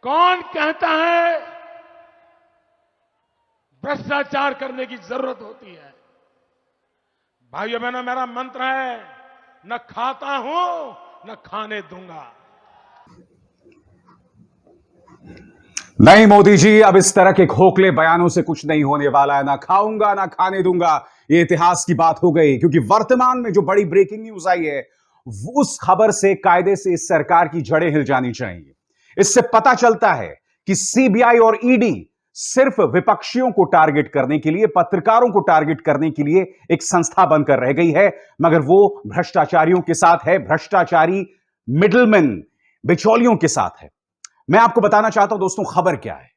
कौन कहता है भ्रष्टाचार करने की जरूरत होती है? भाइयों बहनों, मेरा मंत्र है, न खाता हूं न खाने दूंगा। नहीं मोदी जी, अब इस तरह के खोखले बयानों से कुछ नहीं होने वाला है। ना खाऊंगा ना खाने दूंगा, ये इतिहास की बात हो गई। क्योंकि वर्तमान में जो बड़ी ब्रेकिंग न्यूज आई है, उस खबर से कायदे से इस सरकार की जड़ें हिल जानी चाहिए। इससे पता चलता है कि सीबीआई और ईडी सिर्फ विपक्षियों को टारगेट करने के लिए, पत्रकारों को टारगेट करने के लिए एक संस्था बनकर रह गई है, मगर वो भ्रष्टाचारियों के साथ है, भ्रष्टाचारी मिडलमैन, बिचौलियों के साथ है। मैं आपको बताना चाहता हूं दोस्तों, खबर क्या है।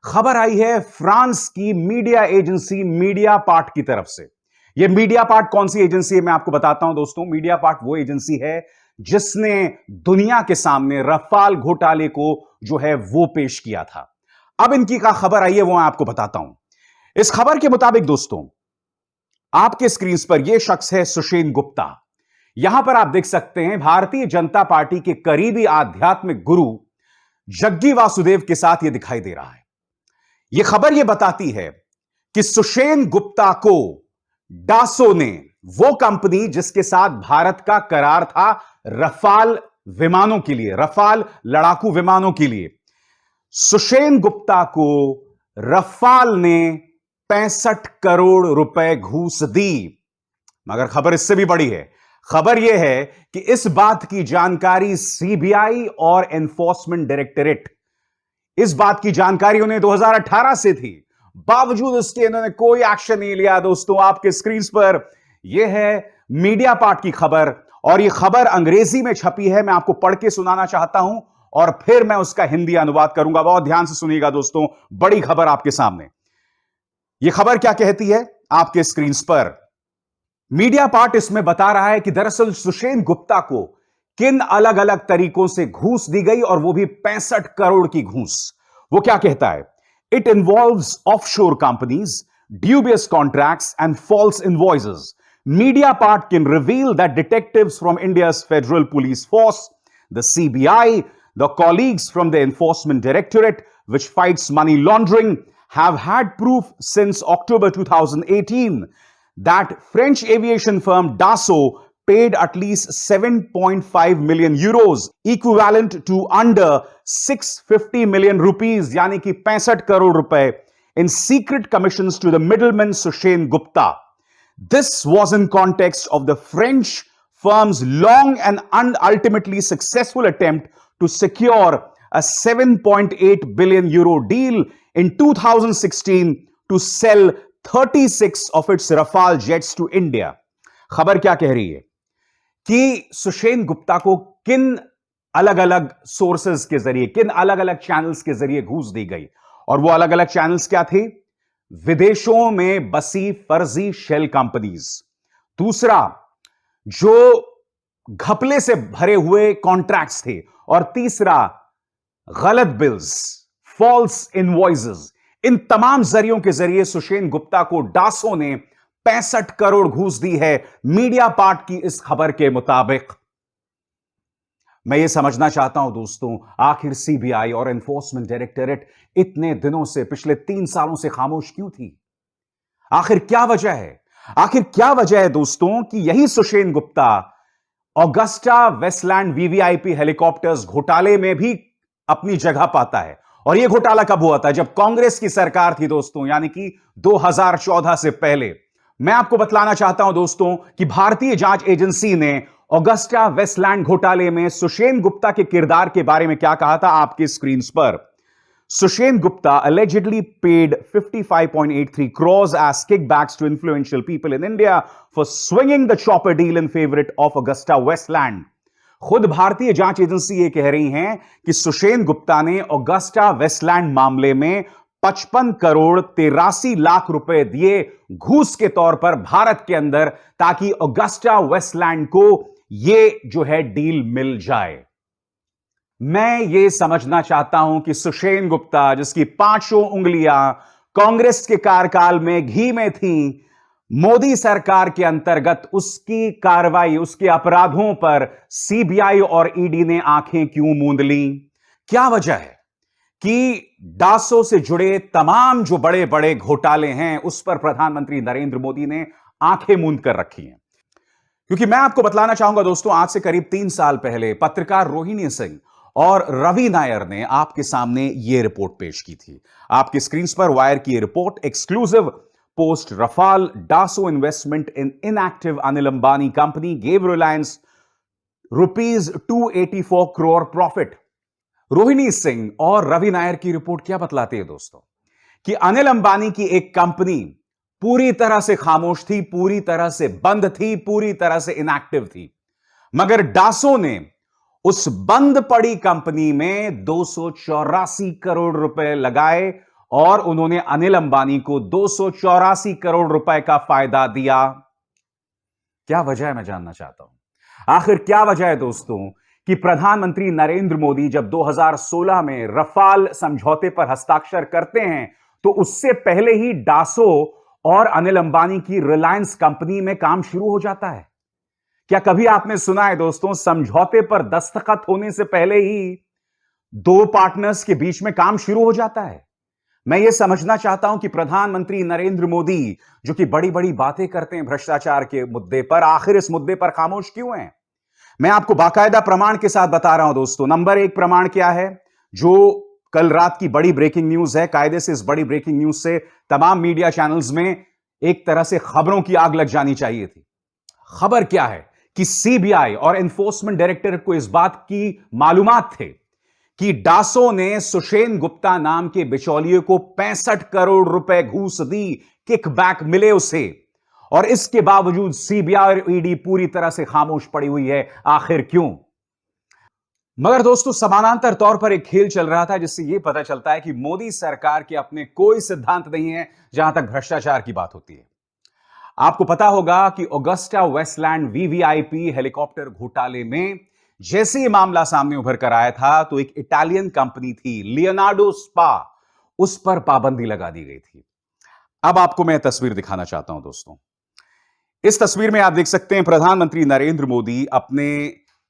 खबर आई है फ्रांस की मीडिया एजेंसी मीडिया पार्ट की तरफ से। यह मीडिया पार्ट कौन सी एजेंसी है, मैं आपको बताता हूं दोस्तों। मीडिया पार्ट वो एजेंसी है जिसने दुनिया के सामने रफाल घोटाले को जो है वो पेश किया था। अब इनकी का खबर आई है, वो मैं आपको बताता हूं। इस खबर के मुताबिक दोस्तों, आपके स्क्रीन पर यह शख्स है सुषेण गुप्ता। यहां पर आप देख सकते हैं भारतीय जनता पार्टी के करीबी आध्यात्मिक गुरु जग्गी वासुदेव के साथ यह दिखाई दे रहा है। यह खबर यह बताती है कि सुषेण गुप्ता को डासो ने, वो कंपनी जिसके साथ भारत का करार था रफाल विमानों के लिए, रफाल लड़ाकू विमानों के लिए, सुषेण गुप्ता को रफाल ने 65 करोड़ रुपए घूस दी। मगर खबर इससे भी बड़ी है। खबर यह है कि इस बात की जानकारी सीबीआई और एनफोर्समेंट डायरेक्टरेट, इस बात की जानकारी उन्हें 2018 से थी, बावजूद उसके इन्होंने कोई एक्शन नहीं लिया। दोस्तों, आपके स्क्रीन पर यह है मीडिया पार्ट की खबर, और यह खबर अंग्रेजी में छपी है। मैं आपको पढ़ के सुनाना चाहता हूं और फिर मैं उसका हिंदी अनुवाद करूंगा। बहुत ध्यान से सुनिएगा दोस्तों, बड़ी खबर आपके सामने। यह खबर क्या कहती है आपके स्क्रीन पर। मीडिया पार्ट इसमें बता रहा है कि दरअसल सुषेण गुप्ता को किन अलग अलग तरीकों से घूस दी गई, और वो भी 65 करोड़ की घूस। वो क्या कहता है, it involves offshore companies, dubious contracts and false invoices. Media part can reveal that detectives from India's Federal Police Force, the CBI, the colleagues from the Enforcement Directorate, which fights money laundering, have had proof since October 2018 that French aviation firm Dassault paid at least 7.5 million euros, equivalent to under 650 million rupees, यानी कि 65 करोड़ रुपए, in secret commissions to the middleman Sushane Gupta. This was in context of the French firm's long and ultimately successful attempt to secure a 7.8 billion euro deal in 2016 to sell 36 of its Rafale jets to India. खबर क्या कह रही है कि सुषेण गुप्ता को किन अलग अलग सोर्सेज के जरिए, किन अलग अलग चैनल्स के जरिए घूस दी गई, और वो अलग अलग चैनल्स क्या थे? विदेशों में बसी फर्जी शेल कंपनीज, दूसरा जो घपले से भरे हुए कॉन्ट्रैक्ट्स थे, और तीसरा गलत बिल्स, फॉल्स इनवॉइसेस। इन तमाम जरियों के जरिए सुषेण गुप्ता को डासो ने 65 करोड़ घूस दी है, मीडिया पार्ट की इस खबर के मुताबिक। मैं ये समझना चाहता हूं दोस्तों, आखिर सीबीआई और एनफोर्समेंट डायरेक्टरेट इतने दिनों से, पिछले 3 सालों से खामोश क्यों थी? आखिर क्या वजह है? आखिर क्या वजह है दोस्तों कि यही Sushen Gupta Agusta Westland VVIP helicopters घोटाले में भी अपनी जगह पाता है? और यह घोटाला कब हुआ था? जब कांग्रेस की सरकार थी दोस्तों, यानी कि 2014 से पहले। मैं आपको बतलाना चाहता हूं दोस्तों कि भारतीय जांच एजेंसी ने ऑगस्टा वेस्टलैंड घोटाले में सुषेण गुप्ता के किरदार के बारे में क्या कहा था, आपके स्क्रीन पर। Sushen Gupta allegedly paid 55.83 crores as kickbacks to influential people in India for swinging the chopper deal in favor of Augusta Westland. खुद भारतीय जांच एजेंसी ये कह रही हैं कि सुषेण गुप्ता ने ऑगस्टा वेस्टलैंड मामले में 55 करोड़ 83 लाख रुपए दिए घूस के तौर पर भारत के अंदर, ताकि ऑगस्टा वेस्टलैंड को ये जो है डील मिल जाए। मैं ये समझना चाहता हूं कि सुषेण गुप्ता, जिसकी 5 उंगलियां कांग्रेस के कार्यकाल में घी में थीं, मोदी सरकार के अंतर्गत उसकी कार्रवाई, उसके अपराधों पर सीबीआई और ईडी ने आंखें क्यों मूंद लीं? क्या वजह है? कि डासो से जुड़े तमाम जो बड़े बड़े घोटाले हैं उस पर प्रधानमंत्री नरेंद्र मोदी ने आंखें मूंद कर रखी हैं। क्योंकि मैं आपको बतलाना चाहूंगा दोस्तों, आज से करीब 3 साल पहले पत्रकार रोहिणी सिंह और रवि नायर ने आपके सामने यह रिपोर्ट पेश की थी। आपकी स्क्रीन पर वायर की यह report, exclusive post Rafale Dassault investment in inactive Anil Ambani company gave Reliance rupees 284 crore profit. Rohini Singh और रवि नायर की रिपोर्ट क्या बतलाती है दोस्तों, कि अनिल अंबानी की एक कंपनी पूरी तरह से खामोश थी, पूरी तरह से बंद थी, पूरी तरह से इनएक्टिव थी, मगर डासो ने उस बंद पड़ी कंपनी में 284 करोड़ रुपए लगाए और उन्होंने अनिल अंबानी को 284 करोड़ रुपए का फायदा दिया। क्या वजह है, मैं जानना चाहता हूं। आखिर क्या वजह है दोस्तों कि प्रधानमंत्री नरेंद्र मोदी जब 2016 में रफाल समझौते पर हस्ताक्षर करते हैं तो उससे पहले ही डासो और अनिल अंबानी की रिलायंस कंपनी में काम शुरू हो जाता है। क्या कभी आपने सुना है दोस्तों, समझौते पर दस्तखत होने से पहले ही दो पार्टनर्स के बीच में काम शुरू हो जाता है? मैं यह समझना चाहता हूं कि प्रधानमंत्री नरेंद्र मोदी जो कि बड़ी बड़ी बातें करते हैं भ्रष्टाचार के मुद्दे पर, आखिर इस मुद्दे पर खामोश क्यों हैं? मैं आपको बाकायदा प्रमाण के साथ बता रहा हूं दोस्तों। नंबर 1 प्रमाण क्या है, जो कल रात की बड़ी ब्रेकिंग न्यूज है। कायदे से इस बड़ी ब्रेकिंग न्यूज से तमाम मीडिया चैनल्स में एक तरह से खबरों की आग लग जानी चाहिए थी। खबर क्या है कि सीबीआई और एनफोर्समेंट डायरेक्टरेट को इस बात की मालूमात थे कि डासो ने सुषेन गुप्ता नाम के बिचौलिए को 65 करोड़ रुपए घूस दी, किकबैक मिले उसे, और इसके बावजूद सीबीआई और ईडी पूरी तरह से खामोश पड़ी हुई है। आखिर क्यों? मगर दोस्तों, समानांतर तौर पर एक खेल चल रहा था जिससे यह पता चलता है कि मोदी सरकार के अपने कोई सिद्धांत नहीं है जहां तक भ्रष्टाचार की बात होती है। आपको पता होगा कि ऑगस्टा वेस्टलैंड वीवीआईपी हेलीकॉप्टर घोटाले में जैसे यह मामला सामने उभर कर आया था तो एक इटालियन कंपनी थी लियोनार्डो स्पा, उस पर पाबंदी लगा दी गई थी। अब आपको मैं तस्वीर दिखाना चाहता हूं दोस्तों। इस तस्वीर में आप देख सकते हैं प्रधानमंत्री नरेंद्र मोदी अपने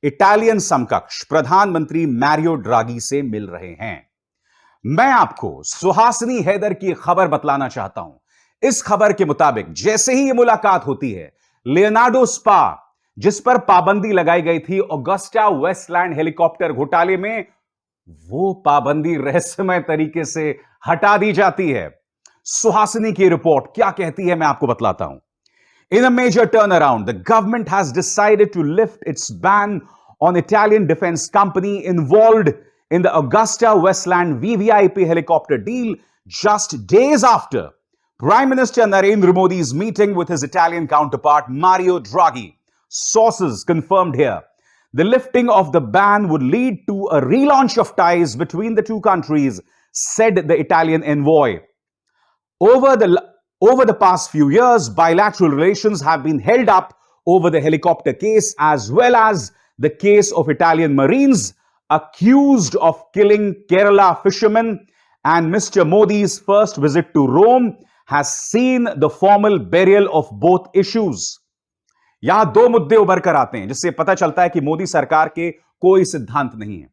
इटालियन समकक्ष प्रधानमंत्री मैरियो ड्रागी से मिल रहे हैं। मैं आपको सुहासिनी हैदर की खबर बतलाना चाहता हूं। इस खबर के मुताबिक जैसे ही यह मुलाकात होती है, लियोनार्डो स्पा जिस पर पाबंदी लगाई गई थी ऑगस्टा वेस्टलैंड हेलीकॉप्टर घोटाले में, वो पाबंदी रहस्यमय तरीके से हटा दी जाती है। सुहासिनी की रिपोर्ट क्या कहती है, मैं आपको बतलाता हूं। In a major turnaround, the government has decided to lift its ban on Italian defense company involved in the Augusta Westland VVIP helicopter deal just days after Prime Minister Narendra Modi's meeting with his Italian counterpart Mario Draghi. Sources confirmed here. The lifting of the ban would lead to a relaunch of ties between the two countries, said the Italian envoy. Over the past few years, bilateral relations have been held up over the helicopter case as well as the case of Italian Marines accused of killing Kerala fishermen, and Mr. Modi's first visit to Rome has seen the formal burial of both issues. यहां दो मुद्दे उभर कर आते हैं जिससे पता चलता है कि मोदी सरकार के कोई सिद्धांत नहीं है।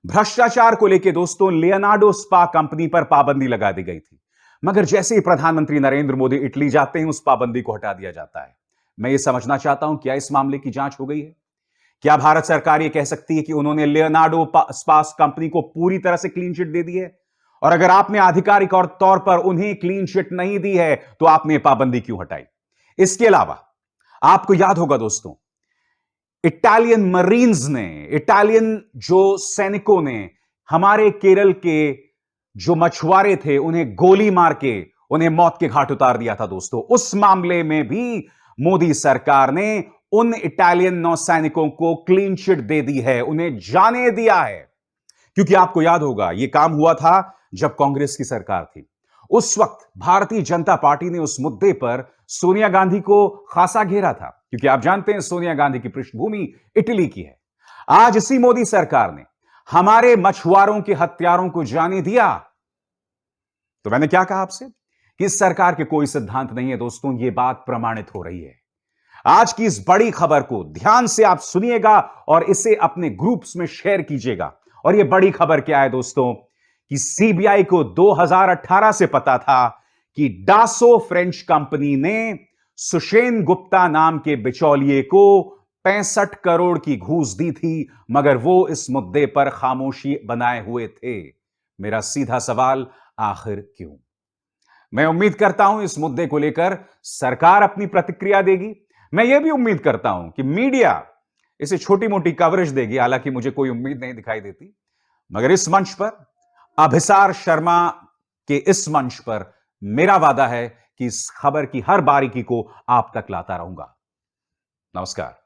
भ्रष्टाचार को लेकर दोस्तों लियोनार्डो स्पा कंपनी पर पाबंदी लगा दी गई थी, मगर जैसे ही प्रधानमंत्री नरेंद्र मोदी इटली जाते हैं उस पाबंदी को हटा दिया जाता है। मैं यह समझना चाहता हूं, क्या इस मामले की जांच हो गई है? क्या भारत सरकार यह कह सकती है कि उन्होंने लियोनार्डो स्पा कंपनी को पूरी तरह से क्लीन चिट दे दी है? और अगर आपने आधिकारिक और तौर पर उन्हें क्लीन चिट नहीं दी है तो आपने पाबंदी क्यों हटाई? इसके अलावा आपको याद होगा दोस्तों, इटालियन मरीन्स ने, इटालियन जो सैनिकों ने हमारे केरल के जो मछुआरे थे उन्हें गोली मार के उन्हें मौत के घाट उतार दिया था दोस्तों। उस मामले में भी मोदी सरकार ने उन इटालियन नौसैनिकों को क्लीन चिट दे दी है, उन्हें जाने दिया है। क्योंकि आपको याद होगा यह काम हुआ था जब कांग्रेस की सरकार थी। उस वक्त भारतीय जनता पार्टी ने उस मुद्दे पर सोनिया गांधी को खासा घेरा था, क्योंकि आप जानते हैं सोनिया गांधी की पृष्ठभूमि इटली की है। आज इसी मोदी सरकार ने हमारे मछुआरों के हत्यारों को जाने दिया। तो मैंने क्या कहा आपसे कि इस सरकार के कोई सिद्धांत नहीं है दोस्तों, यह बात प्रमाणित हो रही है। आज की इस बड़ी खबर को ध्यान से आप सुनिएगा और इसे अपने ग्रुप्स में शेयर कीजिएगा। और यह बड़ी खबर क्या है दोस्तों, कि सीबीआई को 2018 से पता था कि डासो फ्रेंच कंपनी ने सुषेन गुप्ता नाम के बिचौलिए को 65 करोड़ की घूस दी थी, मगर वो इस मुद्दे पर खामोशी बनाए हुए थे। मेरा सीधा सवाल, आखिर क्यों? मैं उम्मीद करता हूं इस मुद्दे को लेकर सरकार अपनी प्रतिक्रिया देगी। मैं यह भी उम्मीद करता हूं कि मीडिया इसे छोटी मोटी कवरेज देगी, हालांकि मुझे कोई उम्मीद नहीं दिखाई देती, मगर इस मंच पर, अभिसार शर्मा के इस मंच पर मेरा वादा है कि इस खबर की हर बारीकी को आप तक लाता रहूंगा। नमस्कार।